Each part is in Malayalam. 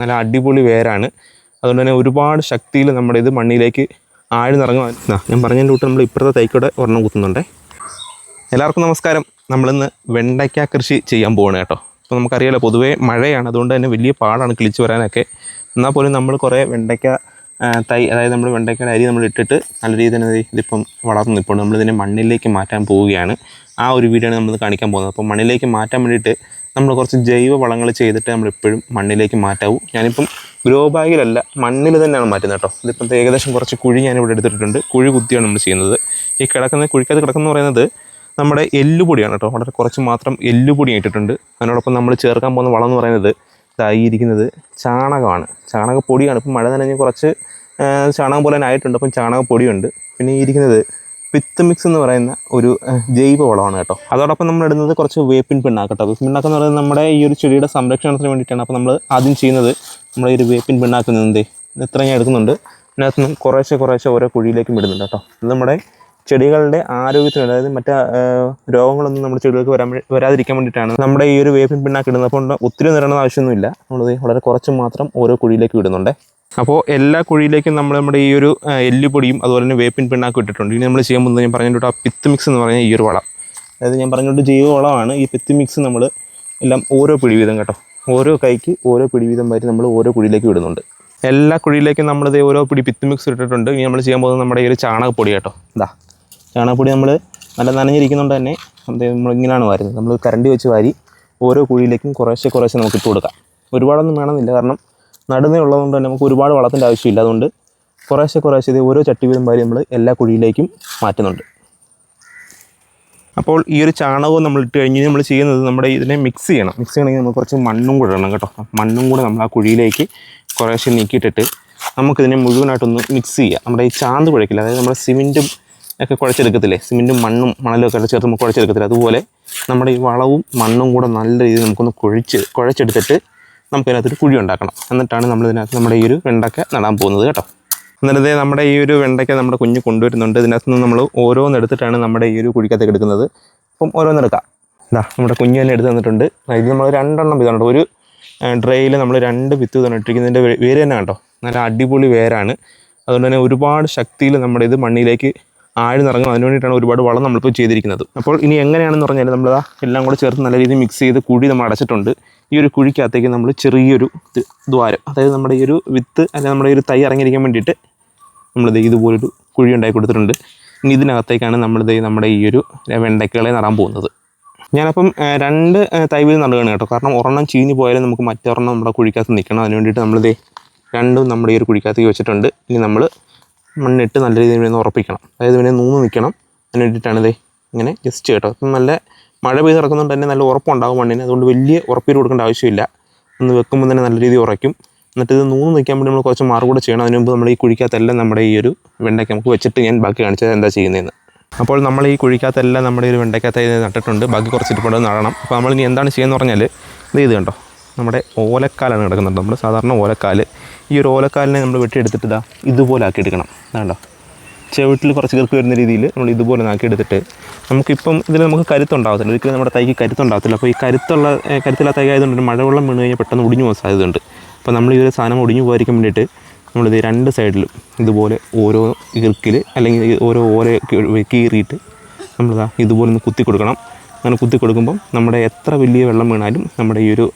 നല്ല അടിപൊളി വേരാണ്. അതുകൊണ്ട് തന്നെ ഒരുപാട് ശക്തിയിൽ നമ്മുടെ ഇത് മണ്ണിലേക്ക് ആഴ്ന്നിറങ്ങും. ഞാൻ പറഞ്ഞതിൻ്റെ കൂട്ട് നമ്മൾ ഇപ്പുറത്തെ തൈക്കൂടെ ഒരെണ്ണം കുത്തുന്നുണ്ടേ. എല്ലാവർക്കും നമസ്കാരം. നമ്മളിന്ന് വെണ്ടയ്ക്ക കൃഷി ചെയ്യാൻ പോവാണ് കേട്ടോ. അപ്പോൾ നമുക്കറിയാലോ പൊതുവേ മഴയാണ്, അതുകൊണ്ട് തന്നെ വലിയ പാടാണ് കിളിച്ച് വരാനൊക്കെ. എന്നാൽ പോലും നമ്മൾ കുറേ വെണ്ടയ്ക്ക തൈ, അതായത് നമ്മൾ വെണ്ടയ്ക്കയുടെ അരി നമ്മൾ ഇട്ടിട്ട് നല്ല രീതിയിൽ തന്നെ ഇതിപ്പം വളർന്നു നിൽപ്പുണ്ട്. നമ്മളിതിനെ മണ്ണിലേക്ക് മാറ്റാൻ പോവുകയാണ്. ആ ഒരു വീഡിയോ ആണ് നമ്മളിത് കാണിക്കാൻ പോകുന്നത്. അപ്പോൾ മണ്ണിലേക്ക് മാറ്റാൻ വേണ്ടിയിട്ട് നമ്മൾ കുറച്ച് ജൈവ വളങ്ങൾ ചെയ്തിട്ട് നമ്മളെപ്പോഴും മണ്ണിലേക്ക് മാറ്റാവൂ. ഞാനിപ്പം ഗ്രോ ബാഗിലല്ല, മണ്ണിൽ തന്നെയാണ് മാറ്റുന്നത് കേട്ടോ. ഇതിപ്പം ഏകദേശം കുറച്ച് കുഴി ഞാനിവിടെ എടുത്തിട്ടുണ്ട്. കുഴി കുത്തിയാണ് നമ്മൾ ചെയ്യുന്നത്. ഈ കുഴിക്കകത്ത് കിടക്കുന്ന പറയുന്നത് നമ്മുടെ എല്ലുപൊടിയാണ് കേട്ടോ. വളരെ കുറച്ച് മാത്രം എല്ലുപൊടി ഇട്ടിട്ടുണ്ട്. അതിനോടൊപ്പം നമ്മൾ ചേർക്കാൻ പോകുന്ന വളം എന്ന് പറയുന്നത് ഇതായിരിക്കുന്നത് ചാണകമാണ്, ചാണകപ്പൊടിയാണ്. ഇപ്പം മഴ നനഞ്ഞ് കുറച്ച് ചാണകം പോലെ തന്നെ ആയിട്ടുണ്ട്. അപ്പം ചാണകപ്പൊടിയുണ്ട്. പിന്നെ ഈ ഇരിക്കുന്നത് പിത്ത് മിക്സ് എന്ന് പറയുന്ന ഒരു ജൈവ വളമാണ് കേട്ടോ. അതോടൊപ്പം നമ്മൾ ഇടുന്നത് കുറച്ച് വേപ്പിൻ പിണ്ണാക്ക് കേട്ടോ. വേപ്പിൻ പിണ്ണാക്ക് എന്ന് പറയുന്നത് നമ്മുടെ ഈ ഒരു ചെടിയുടെ സംരക്ഷണത്തിന് വേണ്ടിയിട്ടാണ്. അപ്പോൾ നമ്മൾ ആദ്യം ചെയ്യുന്നത് നമ്മുടെ ഈ ഒരു വേപ്പിൻ പിണ്ണാക്ക് നിന്ന് ഇത്ര ഞാൻ എടുക്കുന്നുണ്ട്. ഇതിനകത്ത് നിന്ന് കുറേശ്ശെ ഓരോ കുഴിയിലേക്കും ഇടുന്നുണ്ട് കേട്ടോ. ഇത് നമ്മുടെ ചെടികളുടെ ആരോഗ്യത്തിന്, അതായത് മറ്റേ രോഗങ്ങളൊന്നും നമ്മുടെ ചെടികൾക്ക് വരാതിരിക്കാൻ വേണ്ടിയിട്ടാണ് നമ്മുടെ ഈ ഒരു വേപ്പിൻ പിണ്ണാക്ക് ഇടുന്നത്. അപ്പോൾ ഒത്തിരി നിറണമെന്ന് ആവശ്യമൊന്നുമില്ല. നമ്മളിത് വളരെ കുറച്ച് മാത്രം ഓരോ കുഴിയിലേക്ക് ഇടുന്നുണ്ട്. അപ്പോൾ എല്ലാ കുഴിയിലേക്കും നമ്മുടെ ഈ ഒരു എല്ലുപൊടിയും അതുപോലെ തന്നെ വേപ്പിൻ പിണ്ണാക്കും ഇട്ടിട്ടുണ്ട്. ഇനി നമ്മൾ ചെയ്യാൻ പോകുന്നത് ഞാൻ പറഞ്ഞിട്ട് ആ പിത്ത് മിക്സ് എന്ന് പറഞ്ഞാൽ ഈ ഒരു വളം, അതായത് ഞാൻ പറഞ്ഞിട്ട് ജൈവ വളമാണ്. ഈ പിത്ത് മിക്സ് നമ്മൾ എല്ലാം ഓരോ പിടി വീതം കേട്ടോ, ഓരോ കൈക്ക് ഓരോ പിടി വീതം വരെ നമ്മൾ ഓരോ കുഴിയിലേക്ക് ഇടുന്നുണ്ട്. എല്ലാ കുഴിയിലേക്കും നമ്മളിത് ഓരോ പിടി പിത്ത് മിക്സ് ഇട്ടിട്ടുണ്ട്. ഇനി നമ്മൾ ചെയ്യാൻ പോകുന്നത് നമ്മുടെ ഈ ഒരു ചാണകപ്പൊടി കേട്ടോ. ചാണകപ്പൊടി നമ്മൾ നല്ല നനഞ്ഞിരിക്കുന്നുണ്ട് തന്നെ നമ്മളിങ്ങനെയാണ് വാരുന്നത്. നമ്മൾ കരണ്ടി വെച്ച് വാരി ഓരോ കുഴിയിലേക്കും കുറേശ്ശെ നമുക്ക് ഇട്ട് കൊടുക്കാം. ഒരുപാടൊന്നും വേണമെന്നില്ല, കാരണം നടുന്നേ ഉള്ളതുകൊണ്ട് തന്നെ നമുക്ക് ഒരുപാട് വളത്തിൻ്റെ ആവശ്യമില്ല. അതുകൊണ്ട് കുറേശ്ശെ ഇത് ഓരോ ചട്ടി വീതം വാരി നമ്മൾ എല്ലാ കുഴിയിലേക്കും മാറ്റുന്നുണ്ട്. അപ്പോൾ ഈ ഒരു ചാണകവും നമ്മൾ ഇട്ട് കഴിഞ്ഞ് നമ്മൾ ചെയ്യുന്നത് നമ്മുടെ ഇതിനെ മിക്സ് ചെയ്യണമെങ്കിൽ നമുക്ക് കുറച്ച് മണ്ണും കൂടെ ഇടണം കേട്ടോ. മണ്ണും കൂടെ നമ്മൾ ആ കുഴിയിലേക്ക് കുറേശ്ശെ നീക്കിയിട്ടിട്ട് നമുക്കിതിനെ മുഴുവനായിട്ടൊന്ന് മിക്സ് ചെയ്യാം. നമ്മുടെ ഈ ചാന്ത് കുഴക്കില്ല, അതായത് നമ്മുടെ സിമെൻറ്റും ഒക്കെ കുഴച്ചെടുക്കത്തില്ലേ, സിമെൻറ്റും മണ്ണും മണലും ഒക്കെ ചേർത്ത് നമുക്ക് കുഴച്ചെടുക്കത്തില്ല, അതുപോലെ നമ്മുടെ ഈ വളവും മണ്ണും കൂടെ നല്ല രീതിയിൽ നമുക്കൊന്ന് കുഴച്ചെടുത്തിട്ട് നമുക്കതിനകത്തൊരു കുഴി ഉണ്ടാക്കണം. എന്നിട്ടാണ് നമ്മളിതിനകത്ത് നമ്മുടെ ഈ ഒരു വെണ്ടയ്ക്ക നടാൻ പോകുന്നത് കേട്ടോ. എന്നിട്ട് നമ്മുടെ ഈ ഒരു വെണ്ടയ്ക്ക നമ്മുടെ കുഞ്ഞ് കൊണ്ടുവരുന്നുണ്ട്. ഇതിനകത്ത് നിന്ന് നമ്മൾ ഓരോന്നെടുത്തിട്ടാണ് നമ്മുടെ ഈ ഒരു കുഴിക്കകത്തേക്ക് എടുക്കുന്നത്. അപ്പം ഓരോന്നെടുക്കാം. നമ്മുടെ കുഞ്ഞ് തന്നെ എടുത്ത് തന്നിട്ടുണ്ട്. ഇത് നമ്മൾ 2 എണ്ണം വിധമുണ്ട്. ഒരു ഡ്രൈയിൽ നമ്മൾ 2 വിത്ത് വിധമാണ് ഇട്ടിരിക്കുന്നതിൻ്റെ വേര് തന്നെ കണ്ടോ, നല്ല അടിപൊളി വേരാണ്. അതുകൊണ്ട് തന്നെ ഒരുപാട് ശക്തിയിൽ നമ്മുടെ ഇത് മണ്ണിലേക്ക് ആഴ്ന്നിറങ്ങും. അതിന് വേണ്ടിയിട്ടാണ് ഒരുപാട് വളം നമ്മളിപ്പോൾ ചെയ്തിരിക്കുന്നത്. അപ്പോൾ ഇനി എങ്ങനെയാണെന്ന് പറഞ്ഞാൽ നമ്മൾ എല്ലാം കൂടെ ചേർത്ത് നല്ല രീതിയിൽ മിക്സ് ചെയ്ത് കുഴി നമ്മൾ അടച്ചിട്ടുണ്ട്. ഈ ഒരു കുഴിക്കകത്തേക്ക് നമ്മൾ ചെറിയൊരു ദ്വാരം, അതായത് നമ്മുടെ ഈ ഒരു വിത്ത് അല്ലെങ്കിൽ നമ്മുടെ ഈ ഒരു തൈ ഇറങ്ങിയിരിക്കാൻ വേണ്ടിയിട്ട് നമ്മളിത് ഇതുപോലൊരു കുഴി ഉണ്ടാക്കി കൊടുത്തിട്ടുണ്ട്. ഇനി ഇതിനകത്തേക്കാണ് നമ്മുടെ ഈ ഒരു വെണ്ടയ്ക്കകളെ നടാൻ പോകുന്നത്. ഞാനപ്പം 2 തൈ വീതം നടുകയാണ് കേട്ടോ. കാരണം ഒരെണ്ണം ചീഞ്ഞ് പോയാലും നമുക്ക് മറ്റൊരെണ്ണം നമ്മുടെ കുഴിക്കകത്ത് നിൽക്കണം. അതിന് വേണ്ടിയിട്ട് നമ്മളിത് 2 നമ്മുടെ ഈ ഒരു കുഴിക്കകത്തേക്ക് വെച്ചിട്ടുണ്ട്. ഇനി നമ്മൾ മണ്ണിട്ട് നല്ല രീതിയിൽ നിന്ന് ഉറപ്പിക്കണം, അതായത് പിന്നെ നൂന്ന് നിൽക്കണം. അതിന് വേണ്ടിയിട്ടാണ് ഇങ്ങനെ ജസ്റ്റ് കേട്ടോ. അപ്പം നല്ല മഴ പെയ്ത് കിടക്കുന്നതുകൊണ്ട് തന്നെ നല്ല ഉറപ്പുണ്ടാകും മണ്ണിന്. അതുകൊണ്ട് വലിയ ഉറപ്പിൽ കൊടുക്കേണ്ട ആവശ്യമില്ല. ഒന്ന് വെക്കുമ്പോൾ തന്നെ നല്ല രീതിയിൽ ഉറയ്ക്കും. എന്നിട്ട് ഇത് നൂന്ന് നിൽക്കാൻ വേണ്ടി നമ്മൾ കുറച്ച് മാറ് കൂടെ ചെയ്യണം. അതിന് മുമ്പ് നമ്മൾ ഈ കുഴിക്കകത്തെല്ലാം നമ്മുടെ ഈ ഒരു വെണ്ടയ്ക്ക നമുക്ക് വെച്ചിട്ട് ഞാൻ ബാക്കി കാണിച്ചത് എന്താ ചെയ്യുന്നതെന്ന്. അപ്പോൾ നമ്മൾ ഈ കുഴിക്കകത്തെല്ലാം നമ്മുടെ ഈ ഒരു വെണ്ടയ്ക്കകത്ത് നട്ടിട്ടുണ്ട്. ബാക്കി കുറച്ച് ഇരിപ്പുണ്ട്, നടണം. അപ്പോൾ നമ്മളിനി എന്താണ് ചെയ്യുന്നത് പറഞ്ഞാൽ ഇത് കണ്ടോ, നമ്മുടെ ഓലക്കാലാണ് കിടക്കുന്നുണ്ട്. നമ്മൾ സാധാരണ ഓലക്കാല്, ഈ ഒരു ഓലക്കാലിനെ നമ്മൾ വെട്ടിയെടുത്തിട്ട് ഇതുപോലെ ആക്കി എടുക്കണം. അതുകൊണ്ടോ ചുവട്ടിൽ കുറച്ച് കീർക്ക് വരുന്ന രീതിയിൽ നമ്മൾ ഇതുപോലെ ആക്കിയെടുത്തിട്ട് നമുക്കിപ്പം ഇതിൽ നമുക്ക് കരുത്തുണ്ടാകത്തില്ല, ഒരിക്കലും നമ്മുടെ തൈക്ക് കരുത്തുണ്ടാകത്തില്ല. അപ്പോൾ ഈ കരുത്തുള്ള തൈ ആയതുകൊണ്ട് മഴവെള്ളം വീണ് കഴിഞ്ഞാൽ പെട്ടെന്ന് ഒടിഞ്ഞു പോകാൻ സാധ്യതയുണ്ട്. അപ്പോൾ നമ്മൾ ഈ ഒരു സാധനം ഒടിഞ്ഞു പോകാതിരിക്കാൻ വേണ്ടിയിട്ട് നമ്മളിത് 2 സൈഡിലും ഇതുപോലെ ഓരോ ഇർക്കിൽ അല്ലെങ്കിൽ ഓരോ ഓല കീറിയിട്ട് നമ്മളിതാ ഇതുപോലെ ഒന്ന് കുത്തി കൊടുക്കണം. അങ്ങനെ കുത്തി കൊടുക്കുമ്പം നമ്മുടെ എത്ര വലിയ വെള്ളം വീണാലും നമ്മുടെ ഈ ഒരു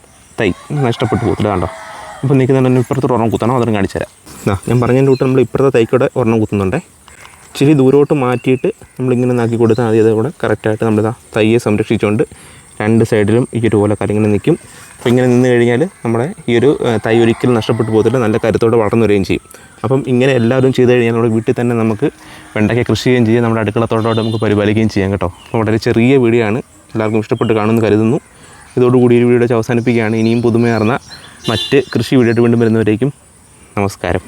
തൈ നഷ്ടപ്പെട്ടു പോകത്തില്ല. കണ്ടോ. അപ്പോൾ നിൽക്കുന്നുണ്ടെങ്കിൽ ഇപ്പുറത്തോട്ട് ഒരെണ്ണം കുത്തണം, അതൊന്നും കാണിച്ചു തരാം. ഞാൻ പറഞ്ഞതിൻ്റെ കൂട്ട് നമ്മൾ ഇപ്പുറത്തെ തൈക്കൂടെ ഒരെണ്ണം കുത്തുന്നുണ്ടേ. ഇച്ചിരി ദൂരോട്ട് മാറ്റിയിട്ട് നമ്മളിങ്ങനെ നാക്കി കൊടുത്താൽ മതി. അതേപോലെ കറക്റ്റായിട്ട് നമ്മൾ തൈയെ സംരക്ഷിച്ചുകൊണ്ട് 2 സൈഡിലും ഈ ഒരു ഓലക്കാൽ ഇങ്ങനെ നിൽക്കും. അപ്പോൾ ഇങ്ങനെ നിന്ന് കഴിഞ്ഞാൽ നമ്മുടെ ഈ ഒരു തൈ ഒരിക്കലും നഷ്ടപ്പെട്ടു പോകത്തില്ല, നല്ല കരുത്തോടെ വളർന്നു വരികയും ചെയ്യും. അപ്പം ഇങ്ങനെ എല്ലാവരും ചെയ്ത് കഴിഞ്ഞാൽ നമ്മുടെ വീട്ടിൽ തന്നെ നമുക്ക് വെണ്ടയ്ക്ക കൃഷി ചെയ്യുകയും ചെയ്യാം, നമ്മുടെ അടുക്കളത്തോട്ടോട്ട് നമുക്ക് പരിപാലിക്കുകയും ചെയ്യാം കേട്ടോ. അപ്പോൾ വളരെ ചെറിയ വീഡിയോ ആണ്, എല്ലാവർക്കും ഇഷ്ടപ്പെട്ട് കാണുമെന്ന് കരുതുന്നു. ഇതോടുകൂടി ഈ വീഡിയോ അവസാനിപ്പിക്കുകയാണ്. ഇനിയും പുതുമയാർന്ന മറ്റ് കൃഷി വീഡിയോ വീണ്ടും വരുന്നവരേക്കും നമസ്കാരം.